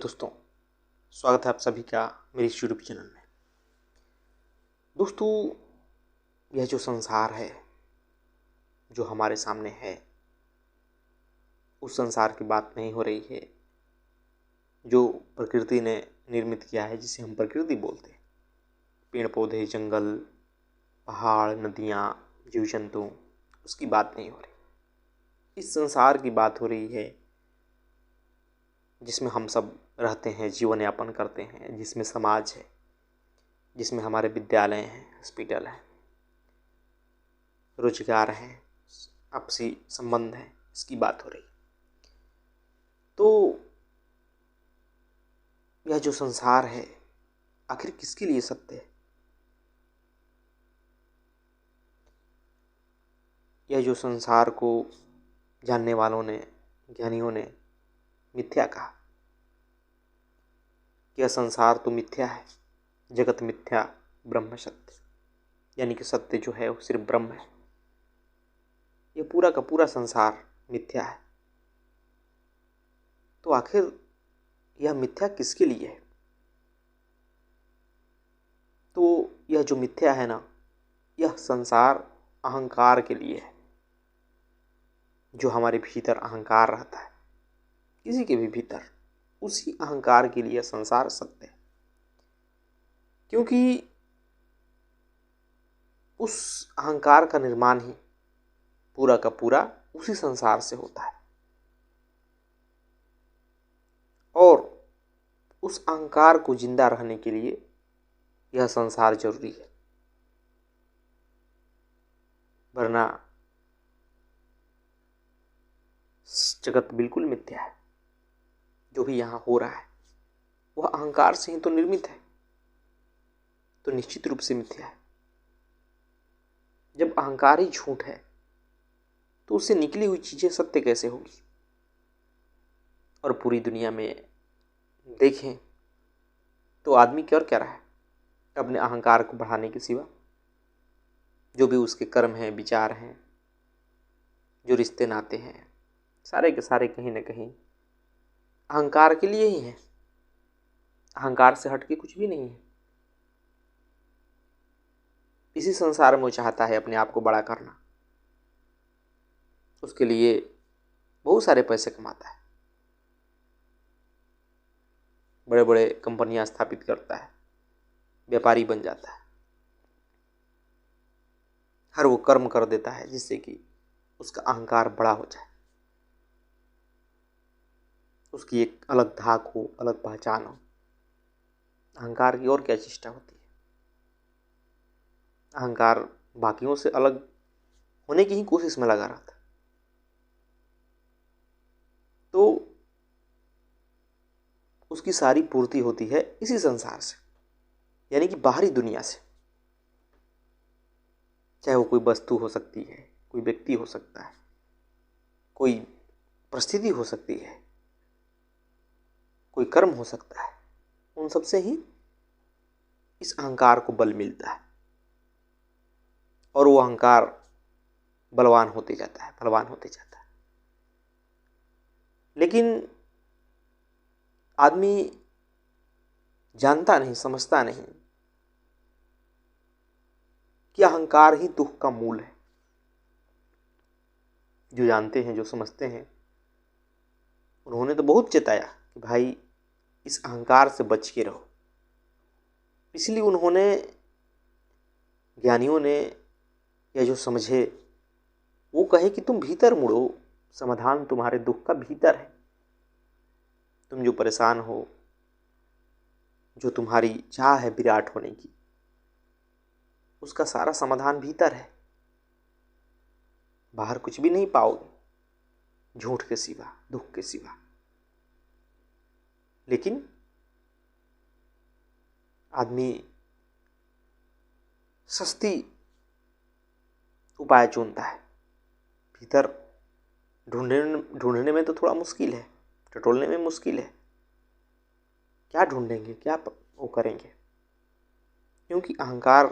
दोस्तों, स्वागत है आप सभी का मेरे इस यूट्यूब चैनल में। दोस्तों, यह जो संसार है जो हमारे सामने है, उस संसार की बात नहीं हो रही है जो प्रकृति ने निर्मित किया है, जिसे हम प्रकृति बोलते हैं। पेड़ पौधे, जंगल, पहाड़, नदियाँ, जीव जंतु, उसकी बात नहीं हो रही। इस संसार की बात हो रही है जिसमें हम सब रहते हैं, जीवन यापन करते हैं, जिसमें समाज है, जिसमें हमारे विद्यालय हैं, हॉस्पिटल हैं, रोजगार हैं, आपसी संबंध हैं, इसकी बात हो रही। तो यह जो संसार है आखिर किसके लिए सत्य है? यह जो संसार को जानने वालों ने, ज्ञानियों ने मिथ्या कहा। यह संसार तो मिथ्या है, जगत मिथ्या, ब्रह्म सत्य। यानी कि सत्य जो है वो सिर्फ ब्रह्म है। यह पूरा का पूरा संसार मिथ्या है। तो आखिर यह मिथ्या किसके लिए है? तो यह जो मिथ्या है ना, यह संसार अहंकार के लिए है। जो हमारे भीतर अहंकार रहता है, किसी के भी भीतर, उसी अहंकार के लिए संसार सत्य है। क्योंकि उस अहंकार का निर्माण ही पूरा का पूरा उसी संसार से होता है, और उस अहंकार को जिंदा रहने के लिए यह संसार जरूरी है। वरना जगत बिल्कुल मिथ्या है। जो भी यहाँ हो रहा है वह अहंकार से ही तो निर्मित है, तो निश्चित रूप से मिथ्या है। जब अहंकार ही झूठ है तो उससे निकली हुई चीजें सत्य कैसे होगी? और पूरी दुनिया में देखें तो आदमी क्या और क्या रहा है अपने अहंकार को बढ़ाने के सिवा। जो भी उसके कर्म हैं, विचार हैं, जो रिश्ते नाते हैं, सारे के सारे कहीं ना कहीं अहंकार के लिए ही हैं। अहंकार से हटके कुछ भी नहीं है। इसी संसार में वो चाहता है अपने आप को बड़ा करना। उसके लिए बहुत सारे पैसे कमाता है, बड़े बड़े कंपनियां स्थापित करता है, व्यापारी बन जाता है, हर वो कर्म कर देता है जिससे कि उसका अहंकार बड़ा हो जाए, उसकी एक अलग धाक हो, अलग पहचान हो। अहंकार की और क्या चेष्टा होती है? अहंकार बाकियों से अलग होने की ही कोशिश में लगा रहता है। तो उसकी सारी पूर्ति होती है इसी संसार से, यानी कि बाहरी दुनिया से। चाहे वो कोई वस्तु हो सकती है, कोई व्यक्ति हो सकता है, कोई परिस्थिति हो सकती है, कोई कर्म हो सकता है। उन सब से ही इस अहंकार को बल मिलता है, और वो अहंकार बलवान होते जाता है, बलवान होते जाता है। लेकिन आदमी जानता नहीं, समझता नहीं कि अहंकार ही दुख का मूल है। जो जानते हैं, जो समझते हैं, उन्होंने तो बहुत चेताया कि भाई इस अहंकार से बच के रहो। इसलिए उन्होंने, ज्ञानियों ने, या जो समझे वो कहे कि तुम भीतर मुड़ो, समाधान तुम्हारे दुख का भीतर है। तुम जो परेशान हो, जो तुम्हारी चाह है विराट होने की, उसका सारा समाधान भीतर है। बाहर कुछ भी नहीं पाओगे झूठ के सिवा, दुख के सिवा। लेकिन आदमी सस्ती उपाय चुनता है। भीतर ढूंढने में तो थोड़ा मुश्किल है, टटोलने में मुश्किल है। क्या ढूंढेंगे, क्या वो करेंगे? क्योंकि अहंकार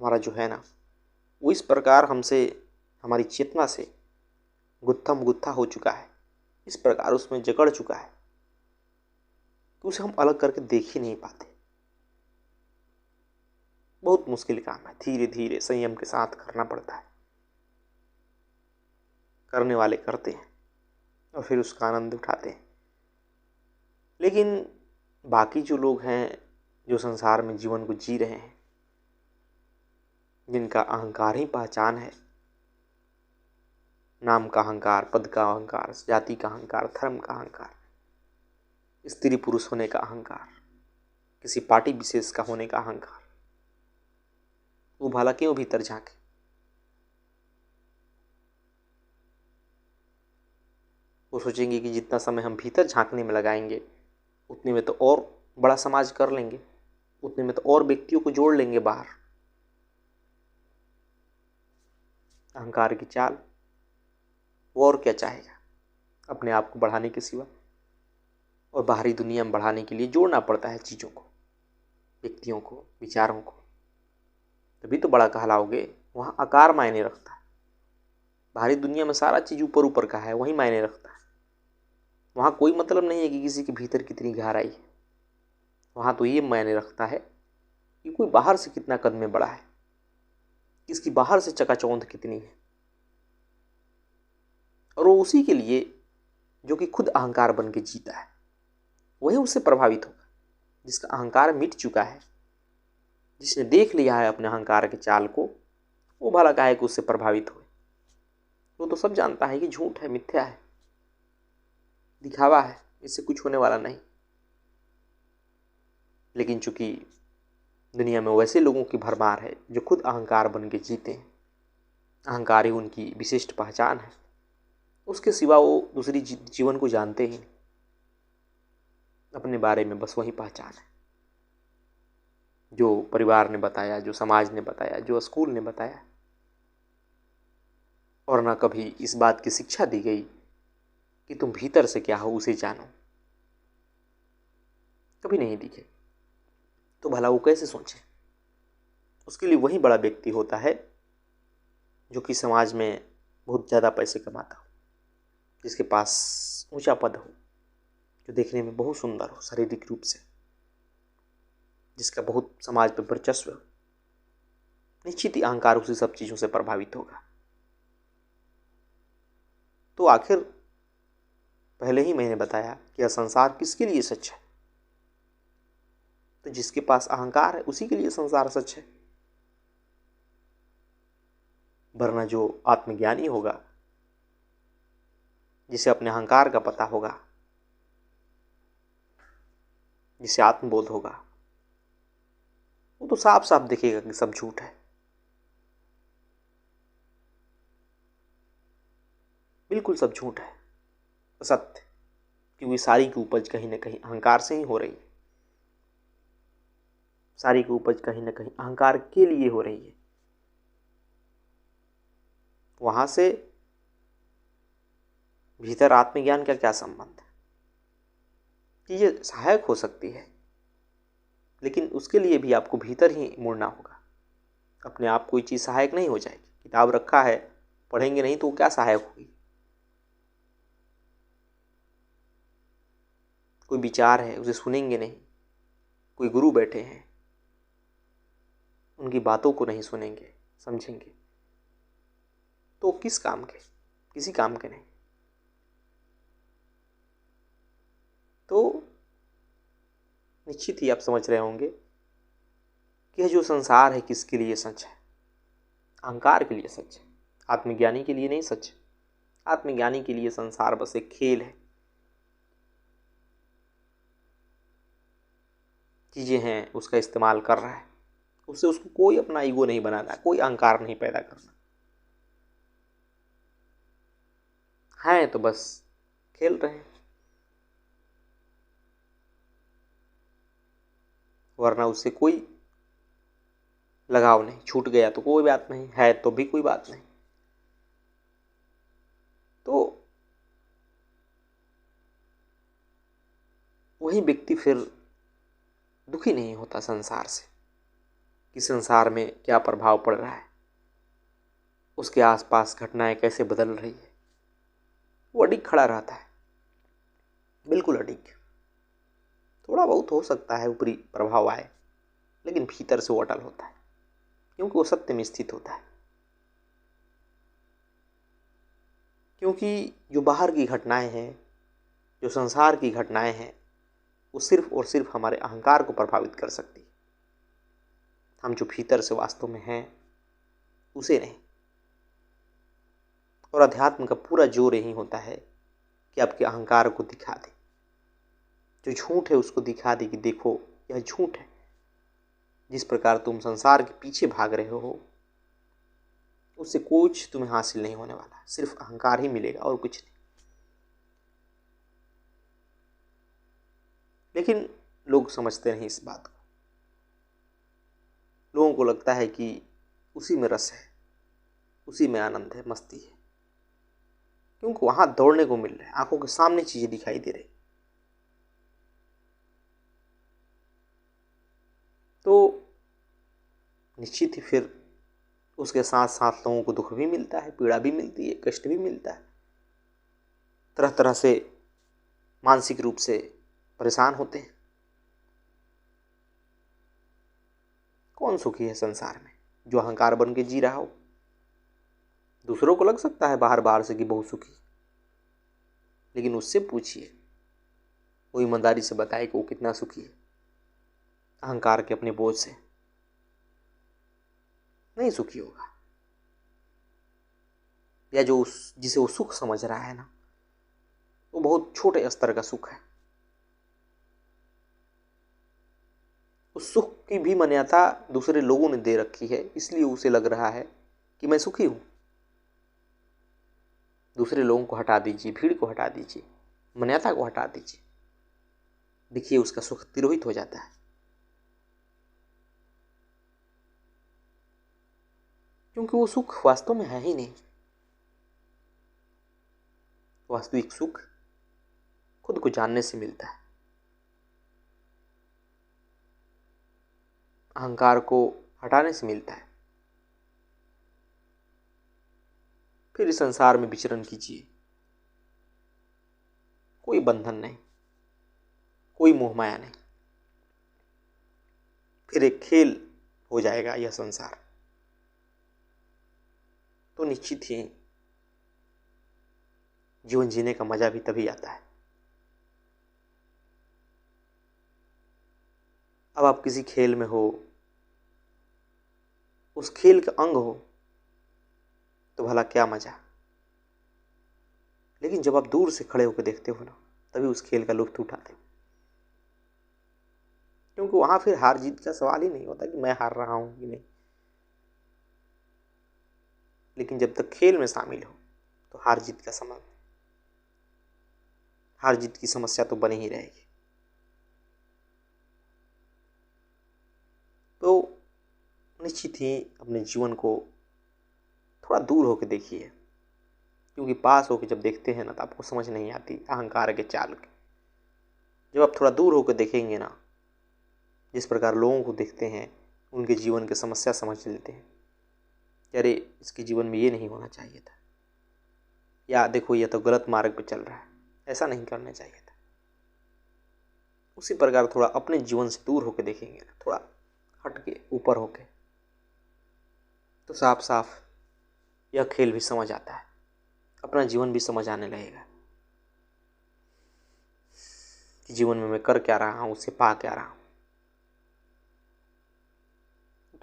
हमारा जो है ना, वो इस प्रकार हमसे, हमारी चेतना से गुत्थम गुत्था हो चुका है, इस प्रकार उसमें जकड़ चुका है कि उसे हम अलग करके देख ही नहीं पाते। बहुत मुश्किल काम है, धीरे धीरे संयम के साथ करना पड़ता है। करने वाले करते हैं और फिर उसका आनंद उठाते हैं। लेकिन बाकी जो लोग हैं, जो संसार में जीवन को जी रहे हैं, जिनका अहंकार ही पहचान है, नाम का अहंकार, पद का अहंकार, जाति का अहंकार, धर्म का अहंकार, स्त्री पुरुष होने का अहंकार, किसी पार्टी विशेष का होने का अहंकार, वो भला क्यों भीतर झांके। वो सोचेंगे कि जितना समय हम भीतर झांकने में लगाएंगे उतने में तो और बड़ा समाज कर लेंगे, उतने में तो और व्यक्तियों को जोड़ लेंगे बाहर। अहंकार की चाल। वो और क्या चाहेगा अपने आप को बढ़ाने के सिवा। और बाहरी दुनिया में बढ़ाने के लिए जोड़ना पड़ता है चीज़ों को, व्यक्तियों को, विचारों को, तभी तो बड़ा कहलाओगे। वहाँ आकार मायने रखता है। बाहरी दुनिया में सारा चीज़ ऊपर ऊपर का है, वही मायने रखता है। वहाँ कोई मतलब नहीं है कि किसी के भीतर कितनी गहराई है। वहाँ तो ये मायने रखता है कि कोई बाहर से कितना कद में बड़ा है, किसकी बाहर से चकाचौंध कितनी है। और वो उसी के लिए जो कि खुद अहंकार बन के जीता है, वही उससे प्रभावित होगा। जिसका अहंकार मिट चुका है, जिसने देख लिया है अपने अहंकार के चाल को, वो भला काहे कि उससे प्रभावित हुए। वो तो सब जानता है कि झूठ है, मिथ्या है, दिखावा है, इससे कुछ होने वाला नहीं। लेकिन चूंकि दुनिया में वैसे लोगों की भरमार है जो खुद अहंकार बन के जीते हैं, अहंकार ही उनकी विशिष्ट पहचान है, उसके सिवा वो दूसरी जीवन को जानते ही नहीं। अपने बारे में बस वही पहचान है जो परिवार ने बताया, जो समाज ने बताया, जो स्कूल ने बताया। और ना कभी इस बात की शिक्षा दी गई कि तुम भीतर से क्या हो उसे जानो। कभी नहीं दी गई। तो भला वो कैसे सोचे। उसके लिए वही बड़ा व्यक्ति होता है जो कि समाज में बहुत ज़्यादा पैसे कमाता हो, जिसके पास ऊंचा पद हो, जो देखने में बहुत सुंदर हो शारीरिक रूप से, जिसका बहुत समाज पर वर्चस्व हो। निश्चित ही अहंकार उसी सब चीज़ों से प्रभावित होगा। तो आखिर पहले ही मैंने बताया कि यह संसार किसके लिए सच है। तो जिसके पास अहंकार है उसी के लिए संसार सच है। वरना जो आत्मज्ञानी होगा, जिसे अपने अहंकार का पता होगा, जिसे आत्मबोध होगा, वो तो साफ साफ दिखेगा कि सब झूठ है, बिल्कुल सब झूठ है, असत्य। क्योंकि सारी की उपज कहीं ना कहीं अहंकार से ही हो रही है। सारी की उपज कहीं ना कहीं अहंकार के लिए हो रही है। वहां से भीतर आत्मज्ञान का क्या संबंध है। चीजें सहायक हो सकती है, लेकिन उसके लिए भी आपको भीतर ही मुड़ना होगा। अपने आप कोई चीज़ सहायक नहीं हो जाएगी। किताब रखा है, पढ़ेंगे नहीं तो क्या सहायक होगी। कोई विचार है, उसे सुनेंगे नहीं। कोई गुरु बैठे हैं, उनकी बातों को नहीं सुनेंगे, समझेंगे, तो किस काम के, किसी काम के नहीं। तो निश्चित ही आप समझ रहे होंगे कि यह जो संसार है किसके लिए सच है। अहंकार के लिए सच है, आत्मज्ञानी के लिए नहीं सच है। आत्मज्ञानी के लिए संसार बस एक खेल है। चीज़ें हैं, उसका इस्तेमाल कर रहा है, उससे उसको कोई अपना ईगो नहीं बनाना, कोई अहंकार नहीं पैदा करना है। तो बस खेल रहे हैं, वरना उससे कोई लगाव नहीं। छूट गया तो कोई बात नहीं, है तो भी कोई बात नहीं। तो वही व्यक्ति फिर दुखी नहीं होता संसार से कि संसार में क्या प्रभाव पड़ रहा है, उसके आसपास घटनाएं कैसे बदल रही है। वो अडिग खड़ा रहता है, बिल्कुल अडिग। थोड़ा बहुत हो सकता है ऊपरी प्रभाव आए, लेकिन भीतर से वो अटल होता है, क्योंकि वो सत्य में स्थित होता है। क्योंकि जो बाहर की घटनाएं हैं, जो संसार की घटनाएं हैं, वो सिर्फ और सिर्फ हमारे अहंकार को प्रभावित कर सकती है। हम जो भीतर से वास्तव में हैं उसे नहीं। और अध्यात्म का पूरा जोर यही होता है कि आपके अहंकार को दिखा दे, जो झूठ है उसको दिखा दे कि देखो यह झूठ है। जिस प्रकार तुम संसार के पीछे भाग रहे हो, उससे कुछ तुम्हें हासिल नहीं होने वाला, सिर्फ अहंकार ही मिलेगा और कुछ नहीं। लेकिन लोग समझते नहीं इस बात को। लोगों को लगता है कि उसी में रस है, उसी में आनंद है, मस्ती है, क्योंकि वहां दौड़ने को मिल रहा है, आंखों के सामने चीजें दिखाई दे रही। तो निश्चित ही फिर उसके साथ साथ लोगों को दुख भी मिलता है, पीड़ा भी मिलती है, कष्ट भी मिलता है, तरह तरह से मानसिक रूप से परेशान होते हैं। कौन सुखी है संसार में? जो अहंकार बन के जी रहा हो। दूसरों को लग सकता है बाहर बाहर से कि बहुत सुखी, लेकिन उससे पूछिए, वो ईमानदारी से बताए कि वो कितना सुखी है। अहंकार के अपने बोझ से नहीं सुखी होगा। या जो जिसे वो सुख समझ रहा है ना, वो बहुत छोटे स्तर का सुख है। उस सुख की भी मान्यता दूसरे लोगों ने दे रखी है, इसलिए उसे लग रहा है कि मैं सुखी हूं। दूसरे लोगों को हटा दीजिए, भीड़ को हटा दीजिए, मान्यता को हटा दीजिए, देखिए उसका सुख तिरोहित हो जाता है। क्योंकि वो सुख वास्तव में है ही नहीं। वास्तविक सुख खुद को जानने से मिलता है, अहंकार को हटाने से मिलता है। फिर इस संसार में विचरण कीजिए, कोई बंधन नहीं, कोई मोह माया नहीं। फिर एक खेल हो जाएगा यह संसार। तो निश्चित ही जीवन जीने का मजा भी तभी आता है। अब आप किसी खेल में हो, उस खेल का अंग हो, तो भला क्या मजा। लेकिन जब आप दूर से खड़े होकर देखते हो ना, तभी उस खेल का लुत्फ उठाते हो। क्योंकि वहां फिर हार जीत का सवाल ही नहीं होता कि मैं हार रहा हूं कि नहीं। लेकिन जब तक खेल में शामिल हो तो हार जीत का समझ, हार जीत की समस्या तो बनी ही रहेगी। तो निश्चित ही अपने जीवन को थोड़ा दूर होकर देखिए, क्योंकि पास होकर जब देखते हैं ना तो आपको समझ नहीं आती अहंकार के चाल की। जब आप थोड़ा दूर होकर देखेंगे ना, जिस प्रकार लोगों को देखते हैं, उनके जीवन की समस्या समझ लेते हैं, अरे इसके जीवन में ये नहीं होना चाहिए था, या देखो ये तो गलत मार्ग पे चल रहा है, ऐसा नहीं करना चाहिए था। उसी प्रकार थोड़ा अपने जीवन से दूर होकर देखेंगे ना, थोड़ा हट के ऊपर होके, तो साफ साफ यह खेल भी समझ आता है, अपना जीवन भी समझ आने लगेगा कि जीवन में मैं कर क्या रहा हूँ, उसे पा क्या रहा हूँ।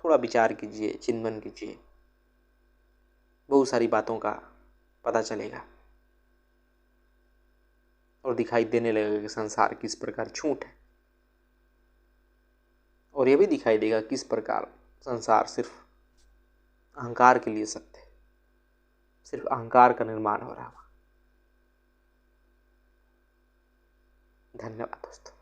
थोड़ा विचार कीजिए, चिंतन कीजिए, बहुत सारी बातों का पता चलेगा और दिखाई देने लगेगा कि संसार किस प्रकार झूठ है। और यह भी दिखाई देगा किस प्रकार संसार सिर्फ अहंकार के लिए सत्य है, सिर्फ अहंकार का निर्माण हो रहा है। धन्यवाद दोस्तों।